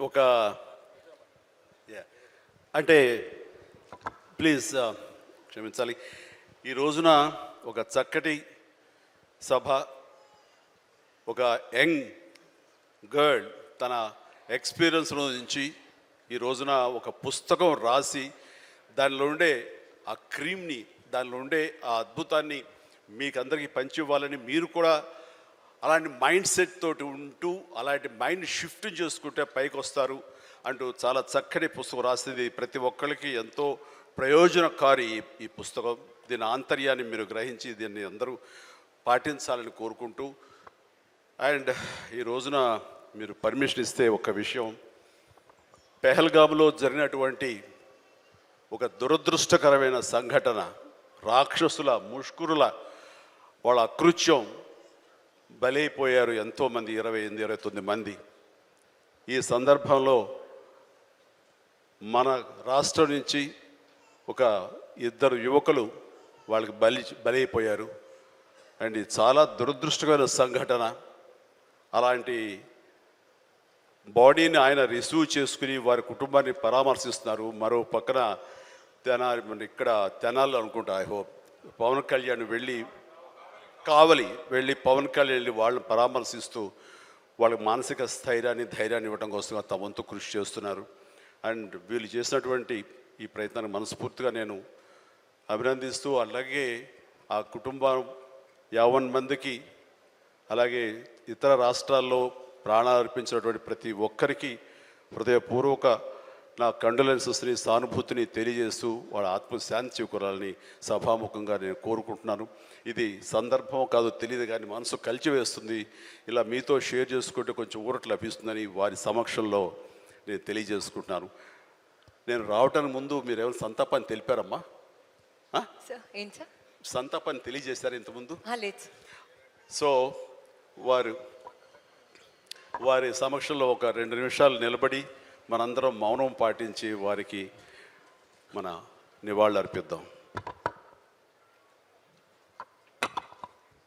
ఒక అంటే ప్లీజ్ క్షమించాలి. ఈ రోజున ఒక చక్కటి సభ, ఒక యంగ్ గర్ల్ తన ఎక్స్పీరియన్స్ నుంచి ఈ రోజున ఒక పుస్తకం రాసి దానిలో ఉండే ఆ క్రీమ్ని, దానిలో ఉండే ఆ అద్భుతాన్ని మీకు అందరికీ పంచి ఇవ్వాలని, మీరు కూడా అలాంటి మైండ్ సెట్ తోటి ఉంటూ అలాంటి మైండ్ షిఫ్ట్ చేసుకుంటే పైకి వస్తారు అంటూ చాలా చక్కటి పుస్తకం రాసింది. ప్రతి ఒక్కరికి ఎంతో ప్రయోజనకారి ఈ పుస్తకం. దీని ఆంతర్యాన్ని మీరు గ్రహించి దీన్ని అందరూ పాటించాలని కోరుకుంటూ, అండ్ ఈ రోజున మీరు పర్మిషన్ ఇస్తే ఒక విషయం, పెహల్గామ్లో జరిగినటువంటి ఒక దురదృష్టకరమైన సంఘటన, రాక్షసుల ముష్కరుల వాళ్ళ అకృత్యం, బలైపోయారు ఎంతోమంది, 28-29 మంది. ఈ సందర్భంలో మన రాష్ట్రం నుంచి ఒక 2 యువకులు వాళ్ళకి బలైపోయారు. అండ్ ఇది చాలా దురదృష్టకరమైన సంఘటన. అలాంటి బాడీని ఆయన రిసీవ్ చేసుకుని వారి కుటుంబాన్ని పరామర్శిస్తున్నారు. మరో పక్కన ఇక్కడ తెనాలి అనుకుంటా, ఐ హోప్ పవన్ కళ్యాణ్ కావలి వెళ్ళి పవన్ కళ్యాణ్ వెళ్ళి వాళ్ళని పరామర్శిస్తూ వాళ్ళకి మానసిక స్థైర్యాన్ని, ధైర్యాన్ని ఇవ్వడం కోసం తమ వంతు కృషి చేస్తున్నారు. అండ్ వీళ్ళు చేసినటువంటి ఈ ప్రయత్నాన్ని మనస్ఫూర్తిగా నేను అభినందిస్తూ, అలాగే ఆ కుటుంబం 50 మందికి, అలాగే ఇతర రాష్ట్రాల్లో ప్రాణాలు అర్పించినటువంటి ప్రతి ఒక్కరికి హృదయపూర్వక నా కండోలెన్సెస్ని, సానుభూతిని తెలియజేస్తూ వాళ్ళ ఆత్మశాంతి చేకూరాలని సభాముఖంగా నేను కోరుకుంటున్నాను. ఇది సందర్భం కాదు తెలియదు, కానీ మనసు కలిచివేస్తుంది. ఇలా మీతో షేర్ చేసుకుంటే కొంచెం ఊరట లభిస్తుందని వారి సమక్షంలో నేను తెలియజేసుకుంటున్నాను. నేను రావటానికి ముందు మీరు ఏమైనా సంతాపాన్ని తెలిపారమ్మా? సంతాపాన్ని తెలియజేశారు ఇంతకుముందు? సో వారి సమక్షంలో ఒక 2 నిమిషాలు నిలబడి మనందరం మౌనం పాటించి వారికి మన నివాళులు అర్పిద్దాం.